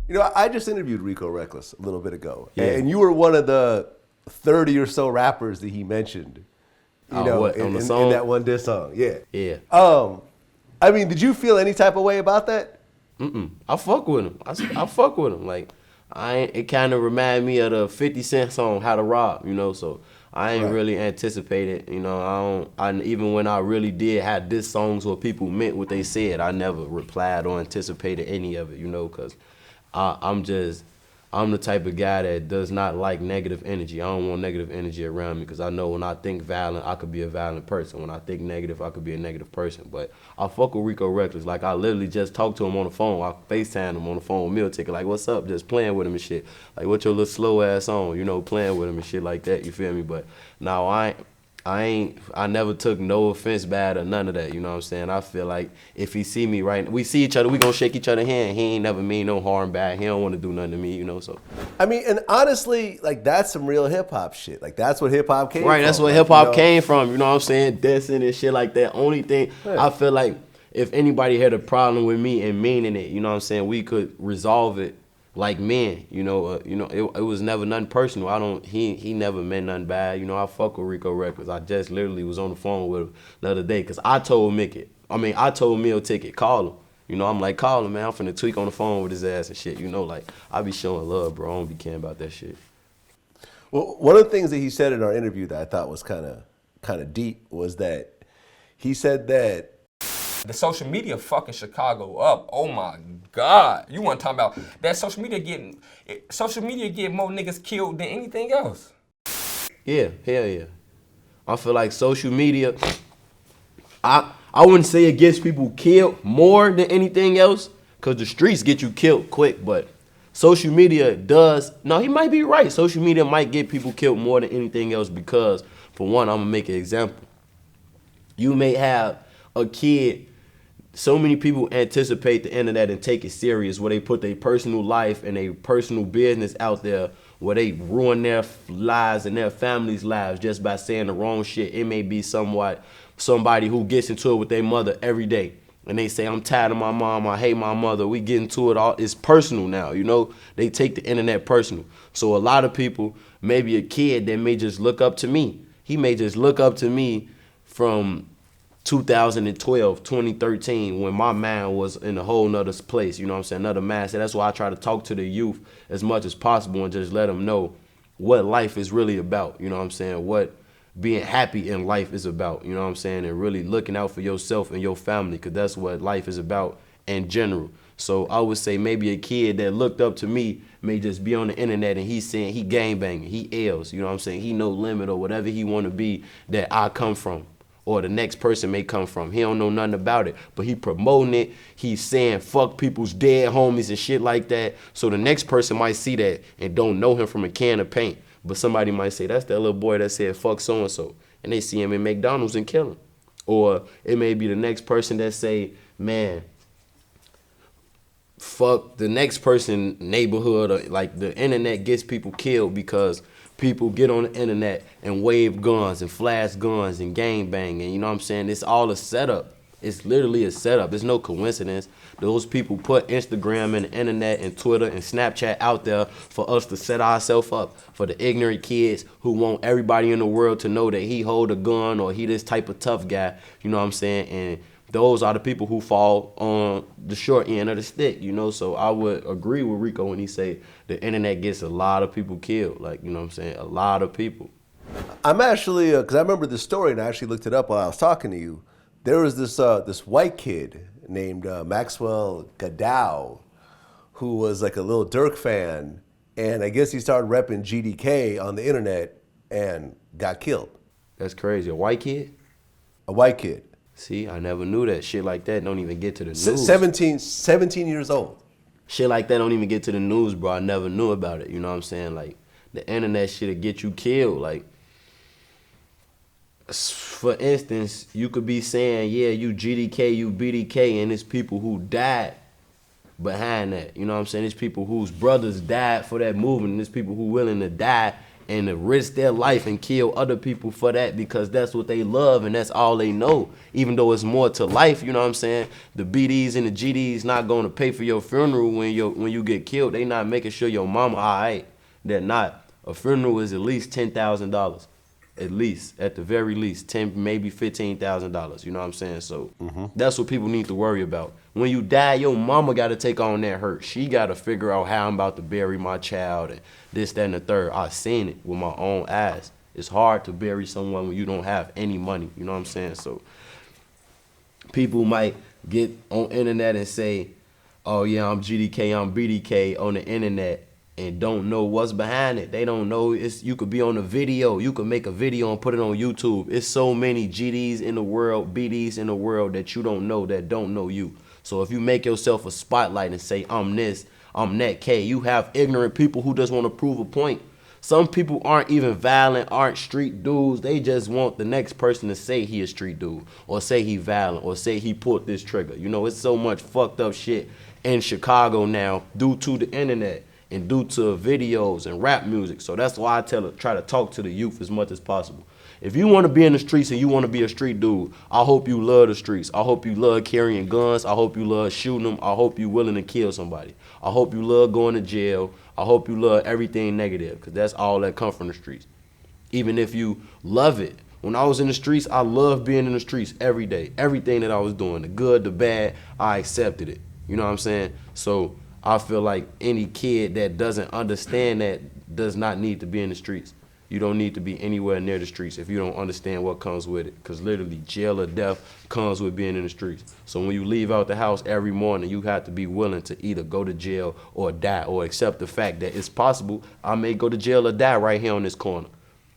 You know, I just interviewed Rico Recklezz a little bit ago, Yeah. and you were one of the 30 or so rappers that he mentioned. You know, what, on the in song? that one diss song, yeah. Yeah. I mean, did you feel any type of way about that? I fuck with him. I fuck with him. Like, it kind of remind me of the 50 Cent song, How to Rob, you know, so I ain't Right. really anticipated, you know, even when I really did have diss songs where people meant what they said, I never replied or anticipated any of it, you know, because I'm the type of guy that does not like negative energy. I don't want negative energy around me because I know when I think violent, I could be a violent person. When I think negative, I could be a negative person. But I fuck with Rico Recklezz. Like, I literally just talked to him on the phone. I FaceTimed him on the phone with Meal Ticket. Like, what's up? Just playing with him and shit. Like, what your little slow ass on? You know, playing with him and shit like that. You feel me? But now I never took no offense bad or none of that, you know what I'm saying? I feel like if he see me we see each other, we gonna shake each other hand. He ain't never mean no harm bad. He don't want to do nothing to me, you know, so. I mean, and honestly, like, that's some real hip hop shit. Like, that's what hip hop came from. Right, that's where like, hip hop you know? came from, you know what I'm saying? Dissing and shit like that. Only thing, Yeah. I feel like if anybody had a problem with me and meaning it, you know what I'm saying, we could resolve it like men, you know, it was never nothing personal. He never meant nothing bad. You know, I fuck with Rico Recklezz. I just literally was on the phone with him the other day because I told Meal Ticket, call him. You know, I'm like, call him, man. I'm finna tweak on the phone with his ass and shit. You know, like, I be showing love, bro. I don't be caring about that shit. Well, one of the things that he said in our interview that I thought was kind of deep was that he said that The social media fucking Chicago up. Oh my God. You want to talk about that social media get more niggas killed than anything else. Yeah, hell yeah. I feel like social media, I wouldn't say it gets people killed more than anything else, because the streets get you killed quick, but social media does, no, he might be right. Social media might get people killed more than anything else because, for one, I'm going to make an example. You may have a kid, so many people anticipate the internet and take it serious, where they put their personal life and their personal business out there, where they ruin their lives and their families' lives just by saying the wrong shit. It may be somebody who gets into it with their mother every day, and they say, I'm tired of my mom, I hate my mother, we get into it all. It's personal now, you know? They take the internet personal. So a lot of people, maybe a kid that may just look up to me, he may just look up to me from 2012, 2013, when my mind was in a whole nother place, you know what I'm saying, another mindset. That's why I try to talk to the youth as much as possible and just let them know what life is really about, you know what I'm saying, what being happy in life is about, you know what I'm saying, and really looking out for yourself and your family, because that's what life is about in general. So I would say maybe a kid that looked up to me may just be on the internet and he's saying he gangbanging, he L's, you know what I'm saying, he no limit or whatever he want to be that I come from, or the next person may come from. He don't know nothing about it, but he promoting it. He's saying fuck people's dead homies and shit like that. So the next person might see that and don't know him from a can of paint. But somebody might say, that's that little boy that said fuck so-and-so. And they see him in McDonald's and kill him. Or it may be the next person that say, man, fuck the next person neighborhood. Or, like, the internet gets people killed because people get on the internet and wave guns and flash guns and gang bang, and you know what I'm saying? It's all a setup. It's literally a setup. It's no coincidence. Those people put Instagram and the internet and Twitter and Snapchat out there for us to set ourselves up for the ignorant kids who want everybody in the world to know that he hold a gun or he this type of tough guy, you know what I'm saying? And those are the people who fall on the short end of the stick, you know? So I would agree with Rico when he say the internet gets a lot of people killed, like, you know what I'm saying? A lot of people. I'm actually, because I remember this story and I actually looked it up while I was talking to you. There was this white kid named Maxwell Gadow who was like a little Dirk fan, and I guess he started repping GDK on the internet and got killed. That's crazy. A white kid? A white kid. See, I never knew that. Shit like that don't even get to the news. 17 years old. Shit like that don't even get to the news, bro. I never knew about it. You know what I'm saying? Like, the internet shit'll get you killed. Like, for instance, you could be saying, yeah, you GDK, you BDK, and it's people who died behind that. You know what I'm saying? It's people whose brothers died for that movement, and it's people who willing to die and to risk their life and kill other people for that because that's what they love and that's all they know. Even though it's more to life, you know what I'm saying? The BDs and the GDs not going to pay for your funeral when you get killed. They not making sure your mama all right. They're not. A funeral is at least $10,000. At least, at the very least, maybe $15,000. You know what I'm saying? So that's what people need to worry about. When you die, your mama got to take on that hurt. She got to figure out how I'm about to bury my child and this, that, and the third. I seen it with my own eyes. It's hard to bury someone when you don't have any money. You know what I'm saying? So people might get on internet and say, oh yeah, I'm GDK, I'm BDK on the internet, and don't know what's behind it. They don't know you could be on a video. You could make a video and put it on YouTube. It's so many GDs in the world, BDs in the world that you don't know that don't know you. So if you make yourself a spotlight and say, I'm this, I'm that K, you have ignorant people who just want to prove a point. Some people aren't even violent, aren't street dudes. They just want the next person to say he a street dude or say he violent or say he pulled this trigger. You know, it's so much fucked up shit in Chicago now due to the internet and due to videos and rap music. So that's why I try to talk to the youth as much as possible. If you want to be in the streets and you want to be a street dude, I hope you love the streets. I hope you love carrying guns. I hope you love shooting them. I hope you willing to kill somebody. I hope you love going to jail. I hope you love everything negative because that's all that comes from the streets. Even if you love it. When I was in the streets, I loved being in the streets every day. Everything that I was doing, the good, the bad, I accepted it. You know what I'm saying? So I feel like any kid that doesn't understand that does not need to be in the streets. You don't need to be anywhere near the streets if you don't understand what comes with it. Because literally jail or death comes with being in the streets. So when you leave out the house every morning, you have to be willing to either go to jail or die or accept the fact that it's possible I may go to jail or die right here on this corner.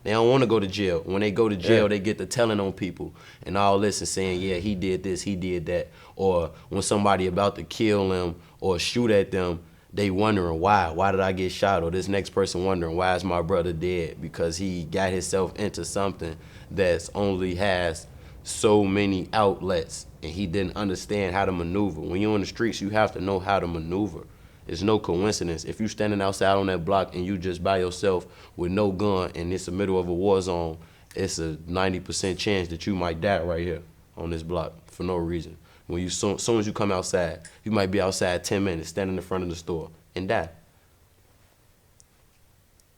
They don't want to go to jail. When they go to jail, they get to telling on people and all this and saying, yeah, he did this, he did that. Or when somebody about to kill them or shoot at them, they wondering why. Why did I get shot? Or this next person wondering, why is my brother dead? Because he got himself into something that's only has so many outlets and he didn't understand how to maneuver. When you're in the streets, you have to know how to maneuver. It's no coincidence. If you're standing outside on that block and you just by yourself with no gun and it's the middle of a war zone, it's a 90% chance that you might die right here on this block for no reason. When soon as you come outside, you might be outside 10 minutes, standing in front of the store and die.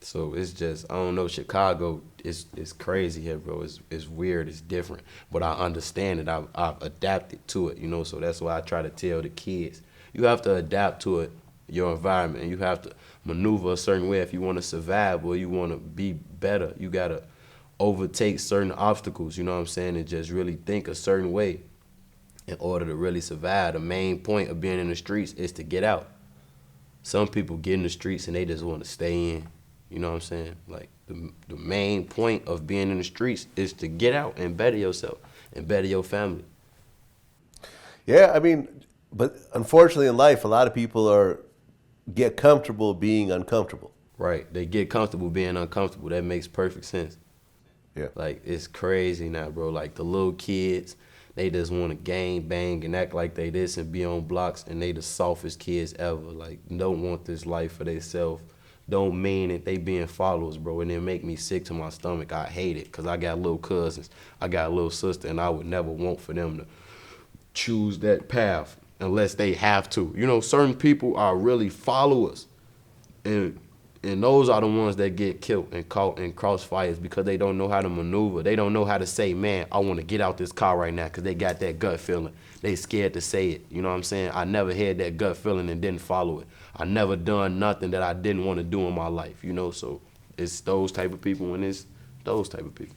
So it's just, I don't know, Chicago is crazy here, bro. It's weird, it's different. But I understand it, I've adapted to it, you know, so that's why I try to tell the kids. You have to adapt to it, your environment, and you have to maneuver a certain way if you want to survive or you want to be better. You got to overtake certain obstacles, you know what I'm saying, and just really think a certain way in order to really survive. The main point of being in the streets is to get out. Some people get in the streets and they just want to stay in. You know what I'm saying? Like the main point of being in the streets is to get out and better yourself and better your family. Yeah, I mean, but unfortunately in life, a lot of people get comfortable being uncomfortable. Right. They get comfortable being uncomfortable. That makes perfect sense. Yeah. Like, it's crazy now, bro. Like, the little kids, they just want to gang bang and act like they this and be on blocks, and they the softest kids ever. Like, don't want this life for themselves. Don't mean it. They being followers, bro, and it make me sick to my stomach. I hate it because I got little cousins. I got a little sister, and I would never want for them to choose that path unless they have to. You know, certain people are really followers, and those are the ones that get killed and caught in crossfires because they don't know how to maneuver. They don't know how to say, man, I want to get out this car right now because they got that gut feeling. They scared to say it. You know what I'm saying? I never had that gut feeling and didn't follow it. I never done nothing that I didn't want to do in my life, you know? So it's those type of people and it's those type of people.